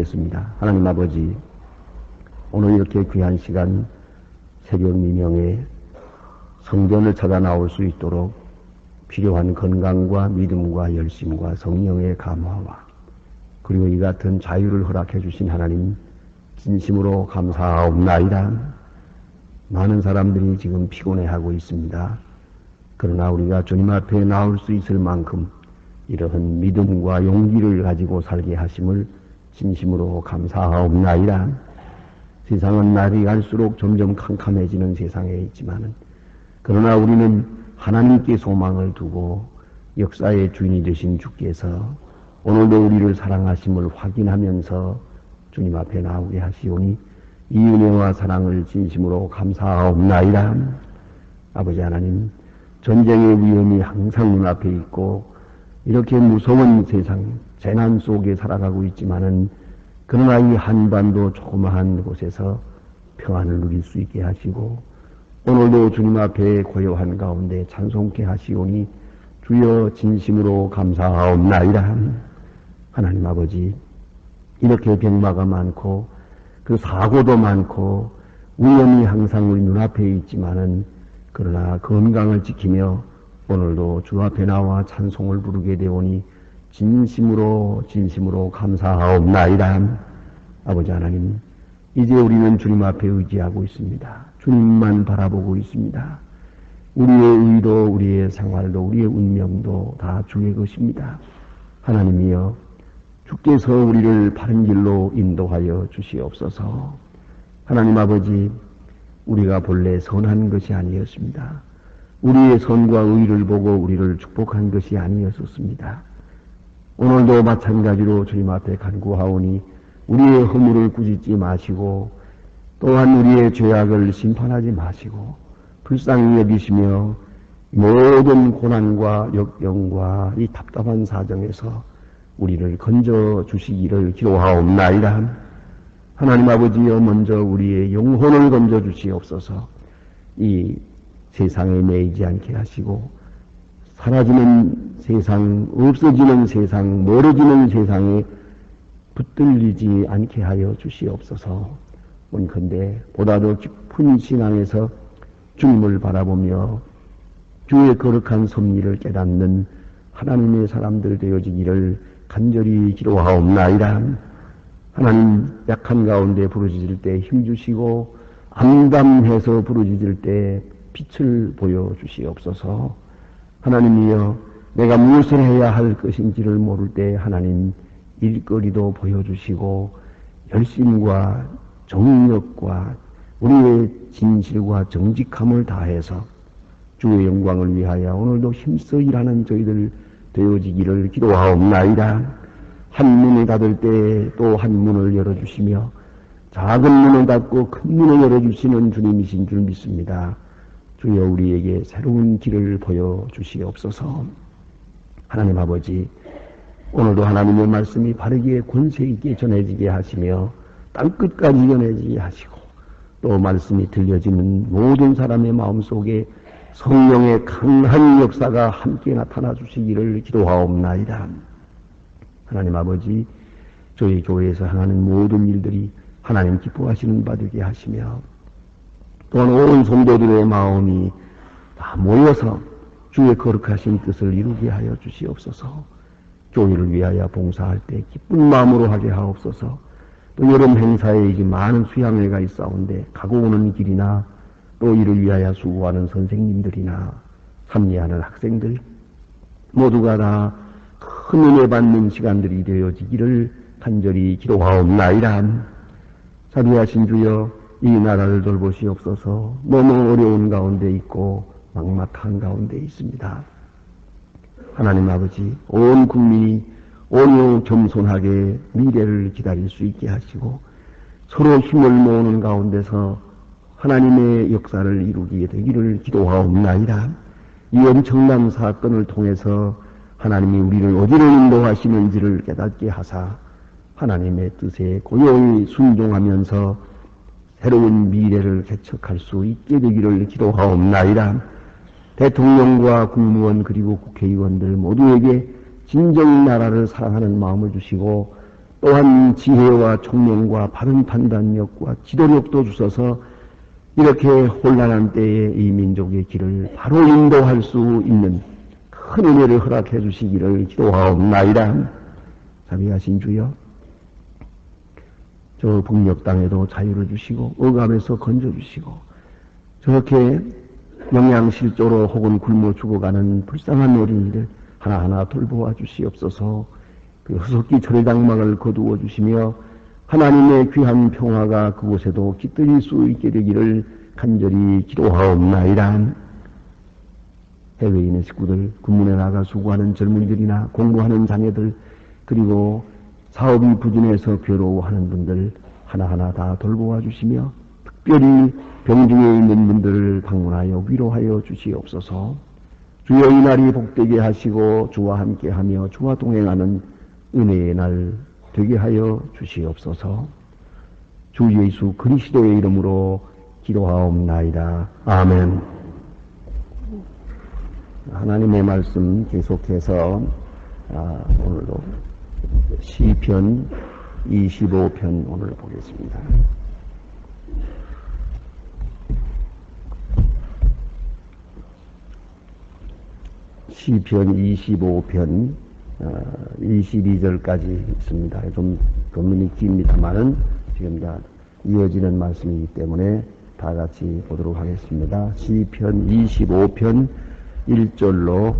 기도드리겠습니다. 하나님 아버지, 오늘 이렇게 귀한 시간 새벽 미명에 성전을 찾아 나올 수 있도록 필요한 건강과 믿음과 열심과 성령의 감화와 그리고 이 같은 자유를 허락해 주신 하나님 진심으로 감사하옵나이다. 많은 사람들이 지금 피곤해하고 있습니다. 그러나 우리가 주님 앞에 나올 수 있을 만큼 이러한 믿음과 용기를 가지고 살게 하심을 진심으로 감사하옵나이다. 세상은 날이 갈수록 점점 캄캄해지는 세상에 있지만은 그러나 우리는 하나님께 소망을 두고 역사의 주인이 되신 주께서 오늘도 우리를 사랑하심을 확인하면서 주님 앞에 나오게 하시오니 이 은혜와 사랑을 진심으로 감사하옵나이다. 아버지 하나님, 전쟁의 위험이 항상 눈앞에 있고 이렇게 무서운 세상, 재난 속에 살아가고 있지만은 그러나 이 한반도 조그마한 곳에서 평안을 누릴 수 있게 하시고 오늘도 주님 앞에 고요한 가운데 찬송케 하시오니 주여 진심으로 감사하옵나이다. 하나님 아버지, 이렇게 병마가 많고 그 사고도 많고 위험이 항상 우리 눈앞에 있지만은 그러나 건강을 지키며 오늘도 주 앞에 나와 찬송을 부르게 되오니 진심으로 감사하옵나이다. 아버지 하나님, 이제 우리는 주님 앞에 의지하고 있습니다. 주님만 바라보고 있습니다. 우리의 의도, 우리의 생활도, 우리의 운명도 다 주의 것입니다. 하나님이여, 주께서 우리를 바른 길로 인도하여 주시옵소서. 하나님 아버지, 우리가 본래 선한 것이 아니었습니다. 우리의 선과 의를 보고 우리를 축복한 것이 아니었었습니다. 오늘도 마찬가지로 주님 앞에 간구하오니 우리의 허물을 꾸짖지 마시고 또한 우리의 죄악을 심판하지 마시고 불쌍히 여기시며 모든 고난과 역경과 이 답답한 사정에서 우리를 건져 주시기를 기도하옵나이다. 하나님 아버지여, 먼저 우리의 영혼을 건져 주시옵소서. 이 세상에 매이지 않게 하시고 사라지는 세상, 없어지는 세상, 멀어지는 세상에 붙들리지 않게 하여 주시옵소서. 원컨대 보다 더 깊은 신앙에서 주님을 바라보며 주의 거룩한 섭리를 깨닫는 하나님의 사람들 되어지기를 간절히 기도하옵나이다. 하나님, 약한 가운데 부르짖을 때 힘주시고 암담해서 부르짖을 때 빛을 보여주시옵소서. 하나님이여, 내가 무엇을 해야 할 것인지를 모를 때 하나님 일거리도 보여주시고 열심과 정력과 우리의 진실과 정직함을 다해서 주의 영광을 위하여 오늘도 힘써 일하는 저희들 되어지기를 기도하옵나이다. 한 문을 닫을 때 또 한 문을 열어주시며 작은 문을 닫고 큰 문을 열어주시는 주님이신 줄 믿습니다. 주여, 우리에게 새로운 길을 보여주시옵소서. 하나님 아버지, 오늘도 하나님의 말씀이 바르게 권세 있게 전해지게 하시며 땅끝까지 전해지게 하시고 또 말씀이 들려지는 모든 사람의 마음속에 성령의 강한 역사가 함께 나타나 주시기를 기도하옵나이다. 하나님 아버지, 저희 교회에서 하는 모든 일들이 하나님 기뻐하시는 바 되게 하시며 또한 온 성도들의 마음이 다 모여서 주의 거룩하신 뜻을 이루게 하여 주시옵소서. 교회를 위하여 봉사할 때 기쁜 마음으로 하게 하옵소서. 또 여름 행사에 이제 많은 수양회가 있사온데 가고 오는 길이나 또 이를 위하여 수고하는 선생님들이나 참여하는 학생들 모두가 다 큰 은혜 받는 시간들이 되어지기를 간절히 기도하옵나이다. 자비하신 주여, 이 나라를 돌보시옵소서. 너무 어려운 가운데 있고 막막한 가운데 있습니다. 하나님 아버지, 온 국민이 온유 겸손하게 미래를 기다릴 수 있게 하시고 서로 힘을 모으는 가운데서 하나님의 역사를 이루게 되기를 기도하옵나이다. 이 엄청난 사건을 통해서 하나님이 우리를 어디로 인도하시는지를 깨닫게 하사 하나님의 뜻에 고요히 순종하면서 새로운 미래를 개척할 수 있게 되기를 기도하옵나이다. 대통령과 국무원 그리고 국회의원들 모두에게 진정 나라를 사랑하는 마음을 주시고 또한 지혜와 총명과 바른 판단력과 지도력도 주셔서 이렇게 혼란한 때에 이 민족의 길을 바로 인도할 수 있는 큰 은혜를 허락해 주시기를 기도하옵나이다. 자비하신 주여, 저 북녘 땅에도 자유를 주시고 억압에서 건져주시고 저렇게 영양실조로 혹은 굶어 죽어가는 불쌍한 어린이들 하나하나 돌보아 주시옵소서. 그 후속기 철장막을 거두어 주시며 하나님의 귀한 평화가 그곳에도 깃들일 수 있게 되기를 간절히 기도하옵나이다. 해외에 있는 식구들, 군문에 나가 수고하는 젊은이들이나 공부하는 자녀들, 그리고 사업이 부진해서 괴로워하는 분들 하나하나 다 돌보아 주시며 특별히 병중에 있는 분들을 방문하여 위로하여 주시옵소서. 주여 이 날이 복되게 하시고 주와 함께하며 주와 동행하는 은혜의 날 되게 하여 주시옵소서. 주 예수 그리스도의 이름으로 기도하옵나이다. 아멘. 하나님의 말씀 계속해서 오늘도 시편 25편 오늘 보겠습니다. 시편 25편 22절까지 있습니다. 좀 본문이 깁니다만은 지금 다 이어지는 말씀이기 때문에 다 같이 보도록 하겠습니다. 시편 25편 1절로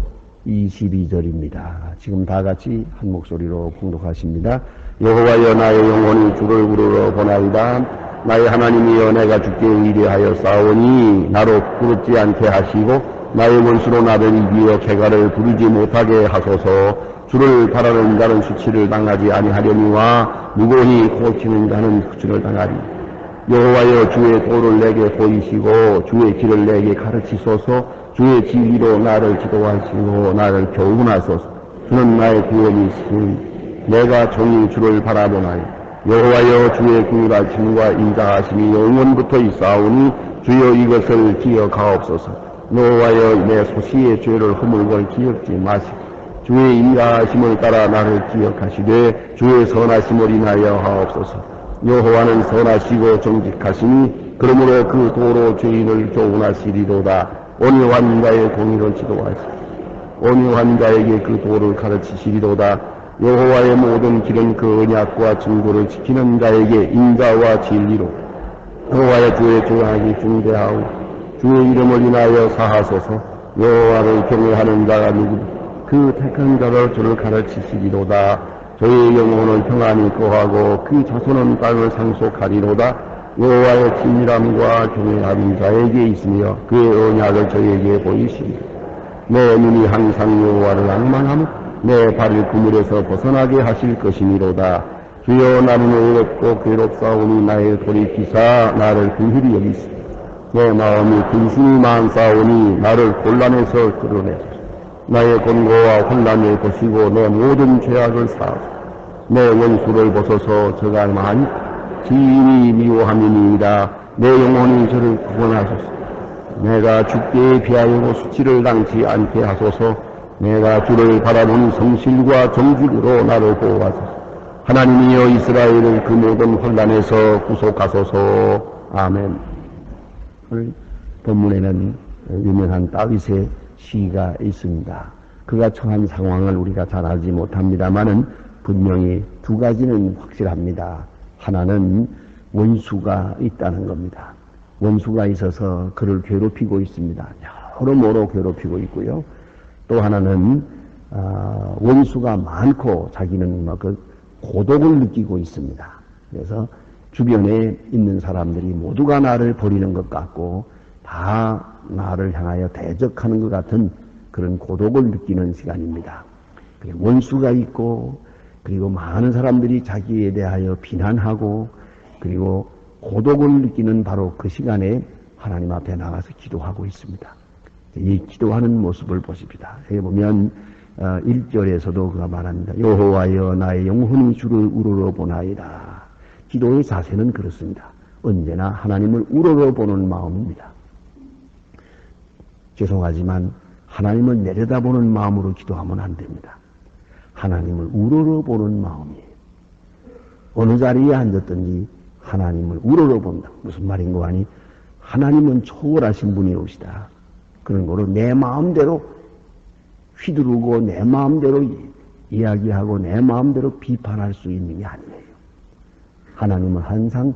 22절입니다. 지금 다 같이 한 목소리로 봉독하십니다. 여호와여 나의 영혼이 주를 우러러 보나이다. 나의 하나님이여 내가 주께 의뢰하여 싸우니 나로 부끄럽지 않게 하시고 나의 원수로 나를 이기어 개가를 부르지 못하게 하소서. 주를 바라는 자는 수치를 당하지 아니하려니와 무고히 고치는 자는 후추를 당하리. 여호와여 주의 도를 내게 보이시고 주의 길을 내게 가르치소서. 주의 진리로 나를 지도하시고 나를 교훈하소서. 주는 나의 구원이시니 내가 종일 주를 바라보나이. 여호와여 주의 긍휼하심과 인자하심이 영원부터 있사오니 주여 이것을 기억하옵소서. 여호와여 내 소시의 죄를 허물걸 기억지 마시고 주의 인자하심을 따라 나를 기억하시되 주의 선하심을 인하여 하옵소서. 여호와는 선하시고 정직하시니 그러므로 그 도로 죄인을 교훈하시리로다. 온유한 자의 공의를 지도하시고 온유한 자에게 그 도를 가르치시리로다. 여호와의 모든 길은 그 언약과 증거를 지키는 자에게 인자와 진리로 여호와의 주의 조항이 중대하오. 주의 이름을 인하여 사하소서. 여호와를 경외하는 자가 누구니 그 택한 자로 주를 가르치시리로다. 저의 영혼은 평안히 거하고 그 자손은 땅을 상속하리로다. 여호와의 친밀함과 경외하는 자에게 있으며 그의 언약을 저에게 보이시리라. 내 눈이 항상 여호와를 앙망하며 내 발을 그물에서 벗어나게 하실 것이니로다. 주여 나는 외롭고 괴롭사오니 나의 돌이키사 나를 긍휼히 여기시오. 내 마음이 근심이 많사오니 나를 곤란에서 끌어내소서. 나의 권고와 혼란을 보시고 내 모든 죄악을 사하소서. 내 원수를 보소서. 저가 많이 지인이 미워함이니이다. 내 영혼이 저를 구원하소서. 내가 주께 비하여 수치를 당치 않게 하소서. 내가 주를 바라보니 성실과 정직으로 나를 보호하소서. 하나님이여 이스라엘을 그 모든 혼란에서 구속하소서. 아멘. 오늘 본문에는 유명한 다윗의 시가 있습니다. 그가 처한 상황을 우리가 잘 알지 못합니다만은 분명히 두 가지는 확실합니다. 하나는 원수가 있다는 겁니다. 원수가 있어서 그를 괴롭히고 있습니다. 여러모로 괴롭히고 있고요. 또 하나는 원수가 많고 자기는 그 고독을 느끼고 있습니다. 그래서 주변에 있는 사람들이 모두가 나를 버리는 것 같고 다 나를 향하여 대적하는 것 같은 그런 고독을 느끼는 시간입니다. 원수가 있고 그리고 많은 사람들이 자기에 대하여 비난하고 그리고 고독을 느끼는 바로 그 시간에 하나님 앞에 나가서 기도하고 있습니다. 이 기도하는 모습을 보십니다. 여기 보면 1절에서도 그가 말합니다. 여호와여 나의 영혼이 주를 우러러 보나이다. 기도의 자세는 그렇습니다. 언제나 하나님을 우러러 보는 마음입니다. 죄송하지만 하나님을 내려다보는 마음으로 기도하면 안 됩니다. 하나님을 우러러 보는 마음이에요. 어느 자리에 앉았든지 하나님을 우러러본다. 무슨 말인고 하니 하나님은 초월하신 분이옵시다. 그런 거로 내 마음대로 휘두르고 내 마음대로 이야기하고 내 마음대로 비판할 수 있는 게 아니에요. 하나님은 항상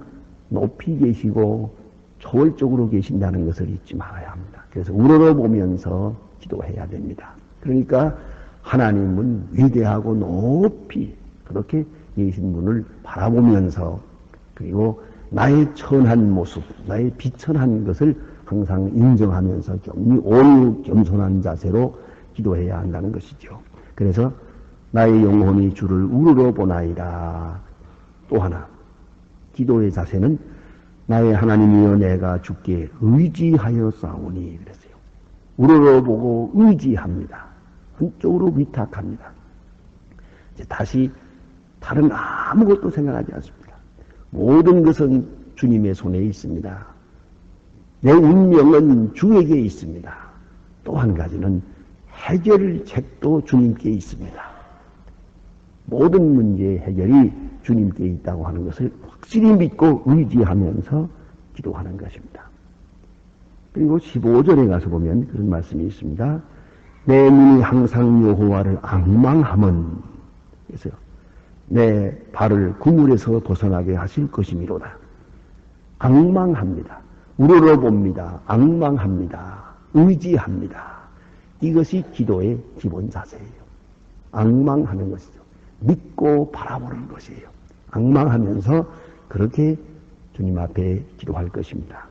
높이 계시고 초월적으로 계신다는 것을 잊지 말아야 합니다. 그래서 우러러보면서 기도해야 됩니다. 그러니까 하나님은 위대하고 높이 그렇게 계신 분을 바라보면서 그리고 나의 천한 모습, 나의 비천한 것을 항상 인정하면서 온유 겸손한 자세로 기도해야 한다는 것이죠. 그래서 나의 영혼이 주를 우러러보나이다. 또 하나 기도의 자세는 나의 하나님이여 내가 주께 의지하여 싸우니 그랬어요. 우러러보고 의지합니다. 한쪽으로 위탁합니다. 이제 다시 다른 아무것도 생각하지 않습니다. 모든 것은 주님의 손에 있습니다. 내 운명은 주에게 있습니다. 또 한 가지는 해결책도 주님께 있습니다. 모든 문제의 해결이 주님께 있다고 하는 것을 확실히 믿고 의지하면서 기도하는 것입니다. 그리고 15절에 가서 보면 그런 말씀이 있습니다. 내 눈이 항상 여호와를 앙망함은 그래서 내 발을 그물에서 벗어나게 하실 것이미로다. 앙망합니다. 우러러봅니다. 앙망합니다. 의지합니다. 이것이 기도의 기본 자세예요. 앙망하는 것이죠. 믿고 바라보는 것이에요. 앙망하면서 그렇게 주님 앞에 기도할 것입니다.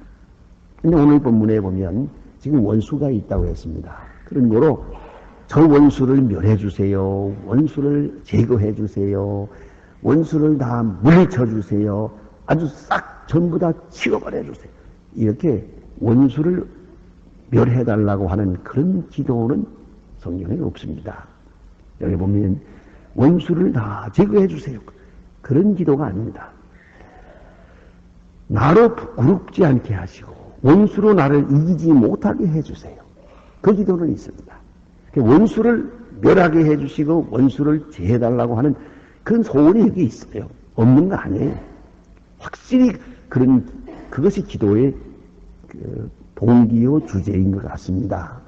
근데 오늘 본문에 보면 지금 원수가 있다고 했습니다. 그런 거로 저 원수를 멸해 주세요. 원수를 제거해 주세요. 원수를 다 물리쳐 주세요. 아주 싹 전부 다 치워버려 주세요. 이렇게 원수를 멸해 달라고 하는 그런 기도는 성경에 없습니다. 여기 보면 원수를 다 제거해 주세요. 그런 기도가 아닙니다. 나로 부끄럽지 않게 하시고 원수로 나를 이기지 못하게 해주세요. 그 기도는 있습니다. 원수를 멸하게 해주시고 원수를 제해달라고 하는 그런 소원이 여기 있어요. 없는 거 아니에요. 확실히 그것이 기도의 동기요 주제인 것 같습니다.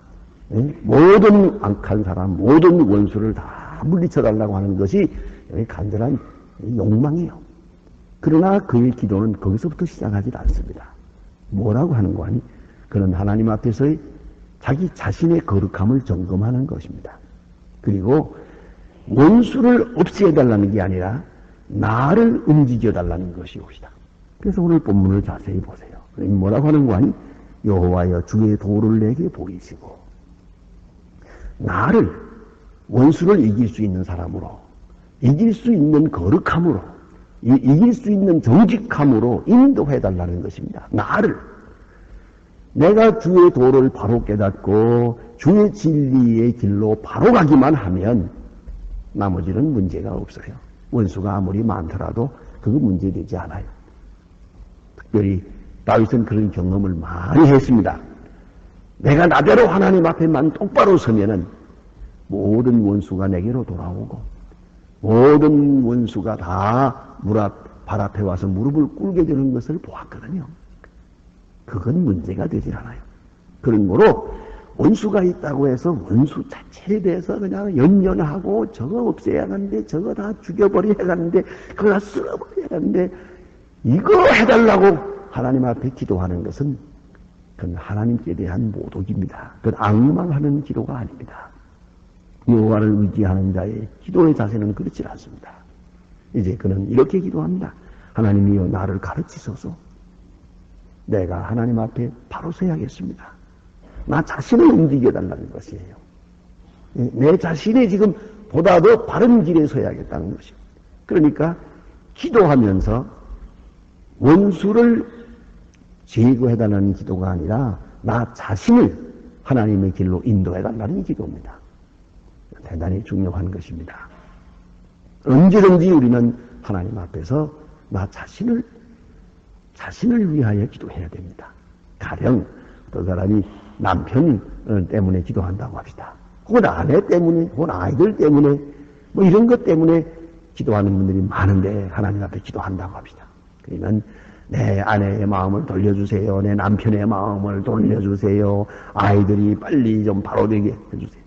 모든 악한 사람, 모든 원수를 다 물리쳐달라고 하는 것이 여기 간절한 욕망이에요. 그러나 그의 기도는 거기서부터 시작하지 않습니다. 뭐라고 하는 거 아니? 그는 하나님 앞에서의 자기 자신의 거룩함을 점검하는 것입니다. 그리고 원수를 없애달라는 게 아니라 나를 움직여달라는 것이옵시다. 그래서 오늘 본문을 자세히 보세요. 뭐라고 하는 거 아니? 여호와여 주의 도를 내게 보이시고 나를 원수를 이길 수 있는 사람으로 이길 수 있는 거룩함으로 이길 수 있는 정직함으로 인도해달라는 것입니다. 나를 내가 주의 도를 바로 깨닫고 주의 진리의 길로 바로 가기만 하면 나머지는 문제가 없어요. 원수가 아무리 많더라도 그거 문제되지 않아요. 특별히 다윗은 그런 경험을 많이 했습니다. 내가 나대로 하나님 앞에만 똑바로 서면은 모든 원수가 내게로 돌아오고 모든 원수가 다 발 앞에 와서 무릎을 꿇게 되는 것을 보았거든요. 그건 문제가 되질 않아요. 그런 거로 원수가 있다고 해서 원수 자체에 대해서 그냥 연연하고 저거 없애야 하는데 저거 다 죽여버려야 하는데 그거 다 쓸어버려야 하는데 이거 해달라고 하나님 앞에 기도하는 것은 그건 하나님께 대한 모독입니다. 그건 앙망하는 기도가 아닙니다. 여호와를 의지하는 자의 기도의 자세는 그렇지 않습니다. 이제 그는 이렇게 기도합니다. 하나님이여 나를 가르치소서. 내가 하나님 앞에 바로 서야겠습니다. 나 자신을 움직여달라는 것이에요. 내 자신이 지금 보다 더 바른 길에 서야겠다는 것이에요. 그러니까 기도하면서 원수를 제거해달라는 기도가 아니라 나 자신을 하나님의 길로 인도해달라는 기도입니다. 대단히 중요한 것입니다. 언제든지 우리는 하나님 앞에서 나 자신을 위하여 기도해야 됩니다. 가령 어떤 사람이 남편 때문에 기도한다고 합시다. 혹은 아내 때문에, 혹은 아이들 때문에, 뭐 이런 것 때문에 기도하는 분들이 많은데 하나님 앞에 기도한다고 합시다. 그러면 내 아내의 마음을 돌려주세요. 내 남편의 마음을 돌려주세요. 아이들이 빨리 좀 바로 되게 해주세요.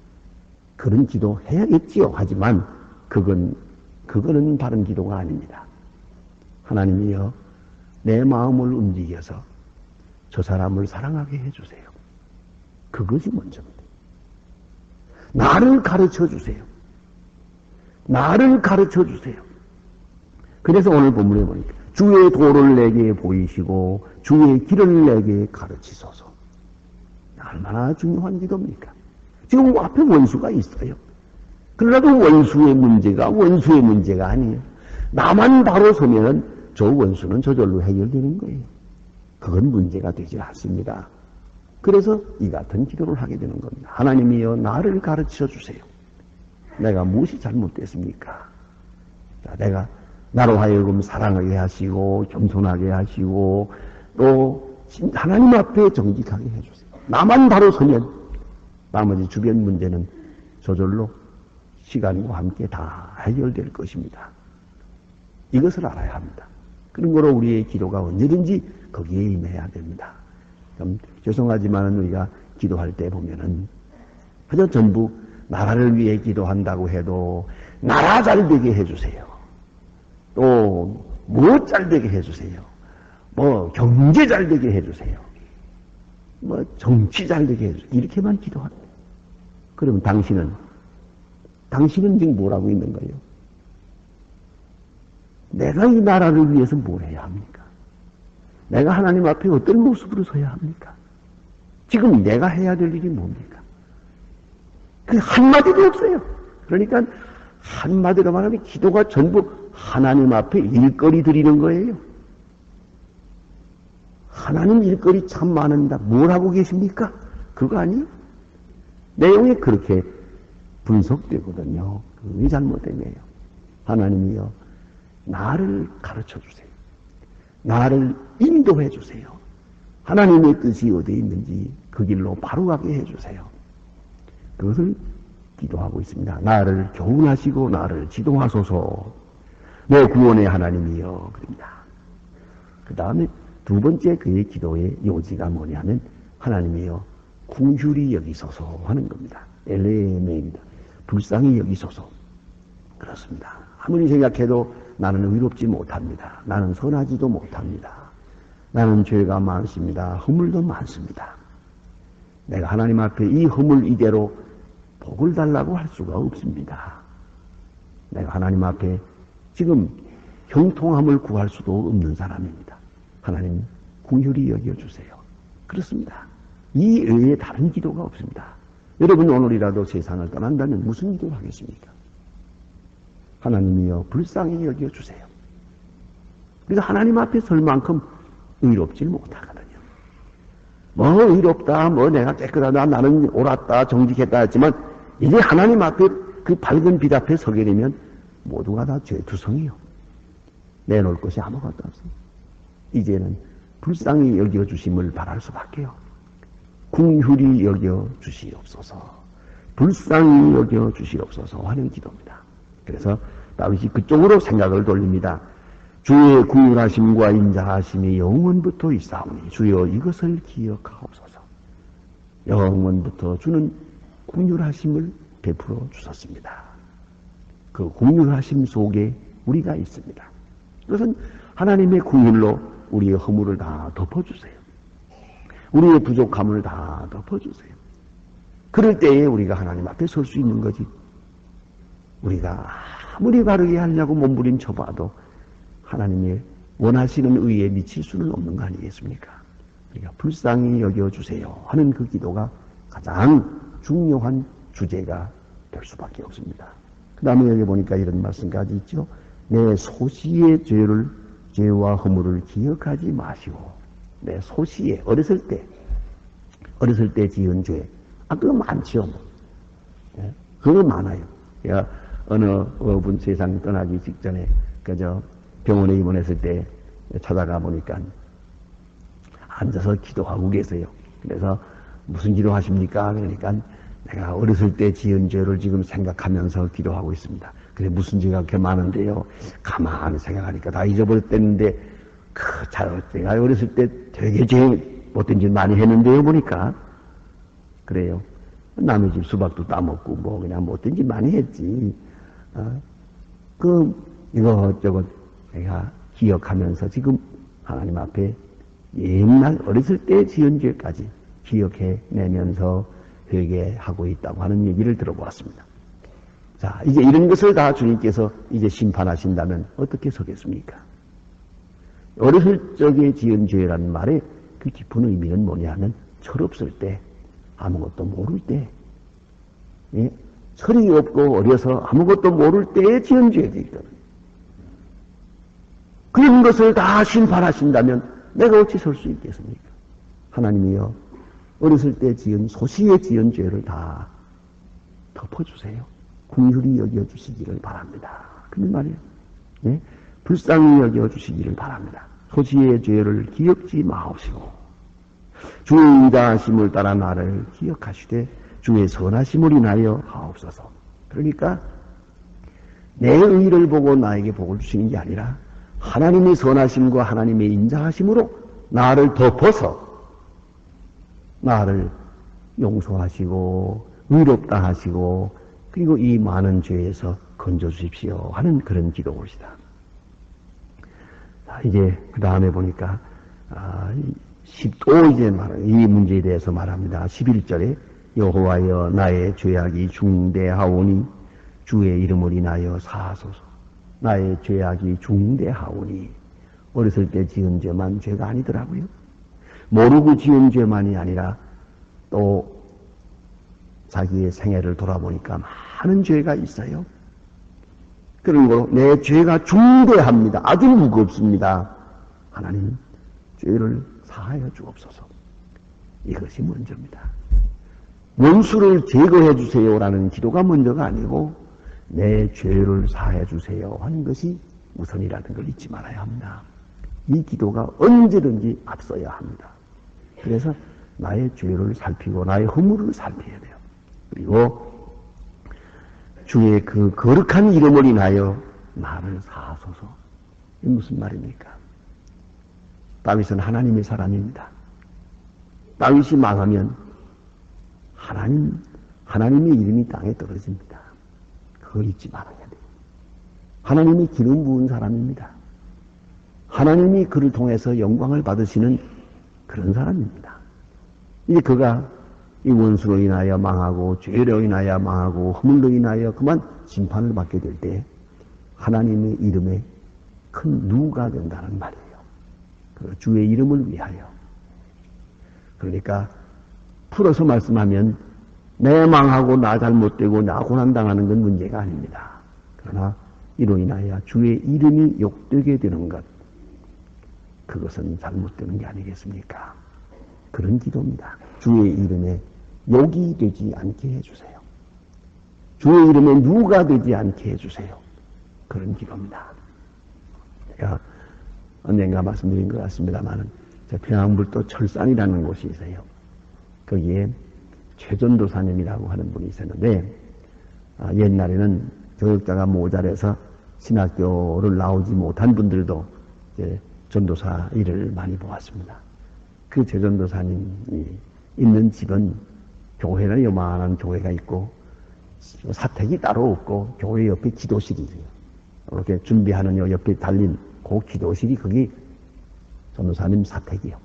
그런 기도 해야겠지요. 하지만 그거는 바른 기도가 아닙니다. 하나님이여 내 마음을 움직여서 저 사람을 사랑하게 해주세요. 그것이 먼저입니다. 나를 가르쳐 주세요. 나를 가르쳐 주세요. 그래서 오늘 본문에 보니까 주의 도를 내게 보이시고 주의 길을 내게 가르치소서. 얼마나 중요한 기도입니까? 지금 앞에 원수가 있어요. 그러나도 원수의 문제가 아니에요. 나만 바로 서면은 저 원수는 저절로 해결되는 거예요. 그건 문제가 되지 않습니다. 그래서 이 같은 기도를 하게 되는 겁니다. 하나님이여 나를 가르쳐 주세요. 내가 무엇이 잘못됐습니까? 자, 내가 나로 하여금 사랑하게 하시고 겸손하게 하시고 또 하나님 앞에 정직하게 해주세요. 나만 바로 서면 나머지 주변 문제는 저절로 시간과 함께 다 해결될 것입니다. 이것을 알아야 합니다. 그런 거로 우리의 기도가 언제든지 거기에 임해야 됩니다. 좀 죄송하지만 우리가 기도할 때 보면은 그저 전부 나라를 위해 기도한다고 해도 나라 잘 되게 해주세요. 또 뭐 잘 되게 해주세요. 뭐 경제 잘 되게 해주세요. 뭐 정치 잘 되게 해주세요. 이렇게만 기도합니다. 그러면 당신은 지금 뭘 하고 있는 거예요? 내가 이 나라를 위해서 뭘 해야 합니까? 내가 하나님 앞에 어떤 모습으로 서야 합니까? 지금 내가 해야 될 일이 뭡니까? 그 한마디도 없어요. 그러니까 한마디로 말하면 기도가 전부 하나님 앞에 일거리 드리는 거예요. 하나님 일거리 참 많은다. 뭘 하고 계십니까? 그거 아니에요? 내용이 그렇게 분석되거든요. 그게 잘못됨이에요. 하나님이여 나를 가르쳐 주세요. 나를 인도해 주세요. 하나님의 뜻이 어디에 있는지 그 길로 바로 가게 해 주세요. 그것을 기도하고 있습니다. 나를 교훈하시고 나를 지도하소서. 내 구원의 하나님이여 그럽니다. 그 다음에 두 번째 그의 기도의 요지가 뭐냐면 하나님이여 궁휼히 여기소서 하는 겁니다. 엘레메입니다. 불쌍히 여기소서. 그렇습니다. 아무리 생각해도 나는 의롭지 못합니다. 나는 선하지도 못합니다. 나는 죄가 많습니다. 허물도 많습니다. 내가 하나님 앞에 이 허물 이대로 복을 달라고 할 수가 없습니다. 내가 하나님 앞에 지금 형통함을 구할 수도 없는 사람입니다. 하나님 궁휼히 여겨주세요. 그렇습니다. 이 외에 다른 기도가 없습니다. 여러분 오늘이라도 세상을 떠난다면 무슨 기도를 하겠습니까? 하나님이여 불쌍히 여겨주세요. 그래서 하나님 앞에 설 만큼 의롭지 못하거든요. 뭐 의롭다, 뭐 내가 깨끗하다, 나는 옳았다, 정직했다 했지만 이제 하나님 앞에 그 밝은 빛 앞에 서게 되면 모두가 다 죄투성이요. 내놓을 것이 아무것도 없어요. 이제는 불쌍히 여겨주심을 바랄 수밖에요. 궁휼히 여겨주시옵소서. 불쌍히 여겨주시옵소서 하는 기도입니다. 그래서 다윗이 그쪽으로 생각을 돌립니다. 주의 궁휼하심과 인자하심이 영원부터 있사오니 주여 이것을 기억하옵소서. 영원부터 주는 궁휼하심을 베풀어 주셨습니다. 그 궁휼하심 속에 우리가 있습니다. 그것은 하나님의 궁휼로 우리의 허물을 다 덮어주세요. 우리의 부족함을 다 덮어주세요. 그럴 때에 우리가 하나님 앞에 설 수 있는 거지. 우리가 아무리 바르게 하려고 몸부림쳐봐도 하나님의 원하시는 의에 미칠 수는 없는 거 아니겠습니까? 우리가 불쌍히 여겨주세요 하는 그 기도가 가장 중요한 주제가 될 수밖에 없습니다. 그 다음에 여기 보니까 이런 말씀까지 있죠. 내 소시의 죄와 허물을 기억하지 마시고. 내 소시에 어렸을 때 지은 죄. 그거 많죠. 네? 그거 많아요. 제가 어느 분 세상 떠나기 직전에 그저 병원에 입원했을 때 찾아가 보니까 앉아서 기도하고 계세요. 그래서 무슨 기도하십니까? 그러니까 내가 어렸을 때 지은 죄를 지금 생각하면서 기도하고 있습니다. 그래, 무슨 죄가 그렇게 많은데요. 가만히 생각하니까 다 잊어버렸댔는데, 내가 어렸을 때 되게 죄 못된 짓 많이 했는데요, 보니까. 그래요. 남의 집 수박도 따먹고, 그냥 못된 짓 많이 했지. 이것저것 내가 기억하면서 지금 하나님 앞에 옛날 어렸을 때 지은 죄까지 기억해내면서 회개하고 있다고 하는 얘기를 들어보았습니다. 자, 이제 이런 것을 다 주님께서 이제 심판하신다면 어떻게 서겠습니까? 어렸을 적에 지은 죄라는 말의 그 깊은 의미는 뭐냐면 철없을 때, 아무것도 모를 때, 예? 철이 없고 어려서 아무것도 모를 때에 지은 죄들이거든요. 그런 것을 다 심판하신다면 내가 어찌 설 수 있겠습니까? 하나님이여, 어렸을 때 지은 소시에 지은 죄를 다 덮어주세요. 긍휼히 여겨주시기를 바랍니다. 그런 말이에요. 네? 불쌍히 여겨주시기를 바랍니다. 소시의 죄를 기억지 마옵시고 주의 인자하심을 따라 나를 기억하시되 주의 선하심을 인하여 하옵소서. 그러니까 내 의를 보고 나에게 복을 주시는 게 아니라 하나님의 선하심과 하나님의 인자하심으로 나를 덮어서 나를 용서하시고 의롭다 하시고 그리고 이 많은 죄에서 건져주십시오 하는 그런 기도입니다. 이제 그 다음에 보니까 또 이제 이 문제에 대해서 말합니다. 11절에 여호와여 나의 죄악이 중대하오니 주의 이름을 인하여 사하소서. 나의 죄악이 중대하오니 어렸을 때 지은 죄만 죄가 아니더라고요. 모르고 지은 죄만이 아니라 또 자기의 생애를 돌아보니까 많은 죄가 있어요. 그리고 내 죄가 중대합니다. 아주 무겁습니다. 하나님 죄를 사하여 주옵소서. 이것이 먼저입니다. 원수를 제거해 주세요라는 기도가 먼저가 아니고 내 죄를 사해 주세요 하는 것이 우선이라는 걸 잊지 말아야 합니다. 이 기도가 언제든지 앞서야 합니다. 그래서 나의 죄를 살피고 나의 허물을 살펴야 돼요. 그리고 주의 그 거룩한 이름을 인하여 나를 사하소서. 이게 무슨 말입니까? 다윗은 하나님의 사람입니다. 다윗이 망하면 하나님의 이름이 땅에 떨어집니다. 그걸 잊지 말아야 돼요. 하나님이 기름 부은 사람입니다. 하나님이 그를 통해서 영광을 받으시는 그런 사람입니다. 이제 그가 이 원수로 인하여 망하고 죄로 인하여 망하고 허물로 인하여 그만 심판을 받게 될 때 하나님의 이름에 큰 누가 된다는 말이에요. 그 주의 이름을 위하여. 그러니까 풀어서 말씀하면 내 망하고 나 잘못되고 나 고난당하는 건 문제가 아닙니다. 그러나 이로 인하여 주의 이름이 욕되게 되는 것, 그것은 잘못되는 게 아니겠습니까? 그런 기도입니다. 주의 이름에 욕이 되지 않게 해주세요. 주의 이름에 누가 되지 않게 해주세요. 그런 기도입니다. 제가 언젠가 말씀드린 것 같습니다만 평양불도 철산이라는 곳이 있어요. 거기에 최전도사님이라고 하는 분이 있었는데 옛날에는 교육자가 모자라서 신학교를 나오지 못한 분들도 이제 전도사 일을 많이 보았습니다. 그 최전도사님이 있는 집은 교회는 요만한 교회가 있고 사택이 따로 없고 교회 옆에 기도실이에요. 이렇게 준비하는 요 옆에 달린 그 기도실이 거기 전도사님 사택이요.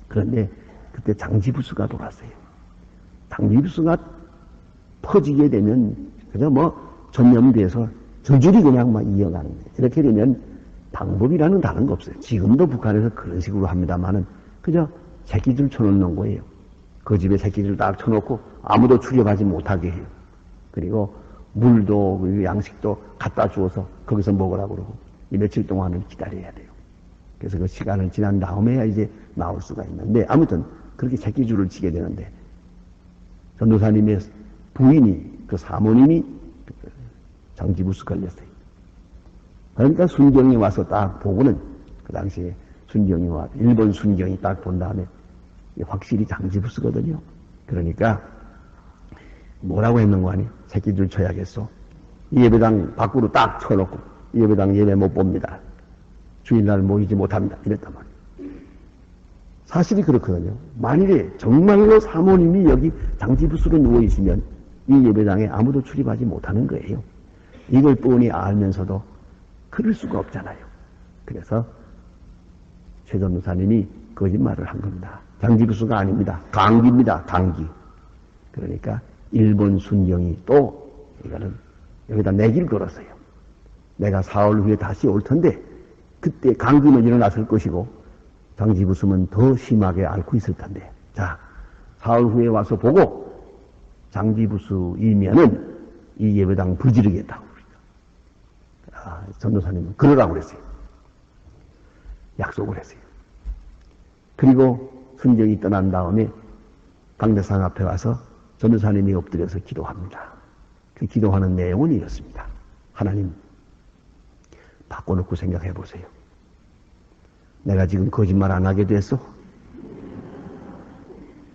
그런데 그때 장지부스가 돌았어요. 장지부스가 퍼지게 되면 그저 전염돼서 저절이 그냥 막 이어가는 거예요. 이렇게 되면 방법이라는 다른 거 없어요. 지금도 북한에서 그런 식으로 합니다만은 그저 새끼줄 쳐놓는 거예요. 그 집에 새끼줄 딱 쳐놓고 아무도 출입하지 못하게 해요. 그리고 물도 그리고 양식도 갖다 주어서 거기서 먹으라고 그러고 이 며칠 동안은 기다려야 돼요. 그래서 그 시간을 지난 다음에야 이제 나올 수가 있는데 아무튼 그렇게 새끼줄을 치게 되는데 전도사님의 부인이 그 사모님이 장지부스 걸렸어요. 그러니까 순경이 와서 딱 보고는 그 당시에 순경이 와 일본 순경이 딱 본 다음에 확실히 장지부스거든요. 그러니까 뭐라고 했는 거 아니? 새끼줄 쳐야겠어. 예배당 밖으로 딱 쳐놓고 예배당 예배 못 봅니다. 주일날 모이지 못합니다. 이랬단 말이에요. 사실이 그렇거든요. 만일에 정말로 사모님이 여기 장지부스로 누워있으면 이 예배당에 아무도 출입하지 못하는 거예요. 이걸 뻔히 알면서도 그럴 수가 없잖아요. 그래서 최 전도사님이 거짓말을 한 겁니다. 장지부스가 아닙니다. 강기입니다. 강기. 그러니까 일본 순경이 또 이거는 여기다 내기를 걸었어요. 내가 4월 후에 다시 올 텐데 그때 강기는 일어났을 것이고 장지부스는 더 심하게 앓고 있을 텐데, 자, 4월 후에 와서 보고 장지부스이면은 이 예배당 불지르겠다고. 전도사님은 그러라고 그랬어요. 약속을 했어요. 그리고 순경이 떠난 다음에 강대상 앞에 와서 전도사님이 엎드려서 기도합니다. 그 기도하는 내용은 이렇습니다. 하나님, 바꿔놓고 생각해 보세요. 내가 지금 거짓말 안 하게 됐어?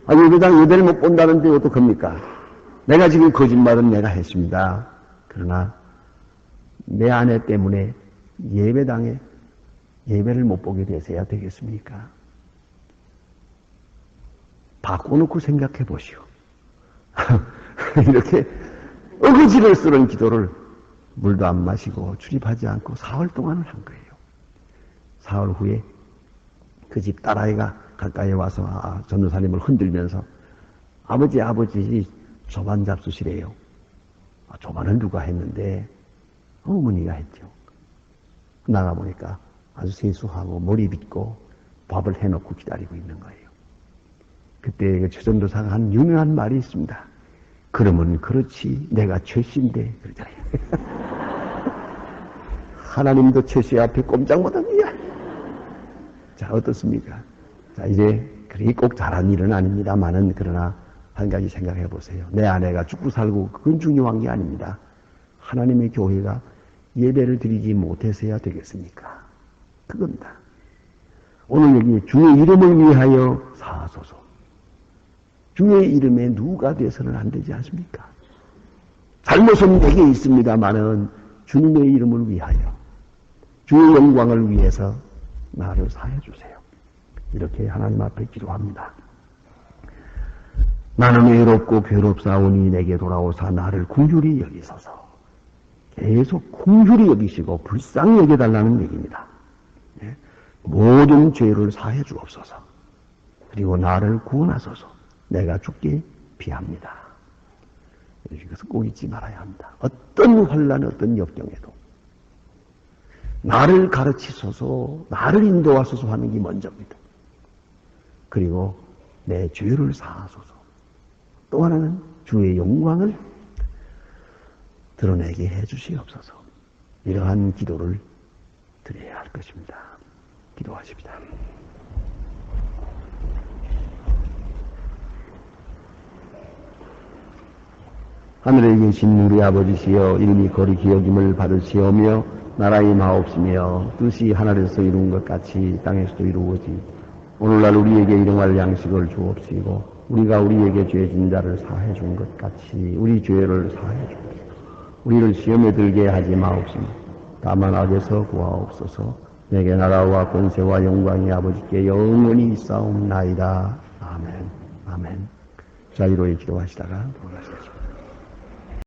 예배당 예배를 못 본다는데 어떡합니까? 내가 지금 거짓말은 내가 했습니다. 그러나 내 아내 때문에 예배당에 예배를 못 보게 되셔야 되겠습니까? 바꿔놓고 생각해 보시오. 이렇게 어거지를 쓰는 기도를 물도 안 마시고 출입하지 않고 4월 동안을 한 거예요. 4월 후에 그 집 딸아이가 가까이 와서 전도사님을 흔들면서 아버지 조반 잡수시래요. 조반은 누가 했는데 어머니가 했죠. 나가보니까 아주 세수하고 머리 빗고 밥을 해놓고 기다리고 있는 거예요. 그때 최 전도사가 한 유명한 말이 있습니다. 그러면 그렇지 내가 최씨인데 그러잖아요. 하나님도 최씨 앞에 꼼짝 못합니다. 자, 어떻습니까? 자, 이제 그렇게 꼭 잘한 일은 아닙니다만은 그러나 한 가지 생각해 보세요. 내 아내가 죽고 살고 그건 중요한 게 아닙니다. 하나님의 교회가 예배를 드리지 못해서야 되겠습니까? 그겁니다. 오늘 여기 주의 이름을 위하여 사소서. 주의 이름에 누가 돼서는 안 되지 않습니까? 잘못은 내게 있습니다만은 주님의 이름을 위하여 주의 영광을 위해서 나를 사해 주세요. 이렇게 하나님 앞에 기도합니다. 나는 외롭고 괴롭사오니 내게 돌아오사 나를 긍휼히 여기소서. 계속 긍휼히 여기시고 불쌍히 여겨달라는 얘기입니다. 모든 죄를 사해 주옵소서. 그리고 나를 구원하소서. 내가 죽게 비합니다. 이것을 꼭 잊지 말아야 합니다. 어떤 환난, 어떤 역경에도 나를 가르치소서, 나를 인도하소서 하는 게 먼저입니다. 그리고 내 죄를 사하소서. 또 하나는 주의 영광을 드러내게 해주시옵소서. 이러한 기도를 드려야 할 것입니다. 기도하십니다. 하늘에 계신 우리 아버지시여, 이름이 거룩히 여김을 받으시오며 나라의 마옵시며 뜻이 하늘에서 이룬 것 같이 땅에서도 이루어지. 오늘날 우리에게 일용할 양식을 주옵시고 우리가 우리에게 죄진 자를 사해 준 것 같이 우리 죄를 사해 주옵소서. 우리를 시험에 들게 하지 마옵시며 다만 악에서 구하옵소서. 내게 나라와 권세와 영광이 아버지께 영원히 있사옵나이다. 아멘. 아멘. 자유로이 기도하시다가 돌아가시겠습니다.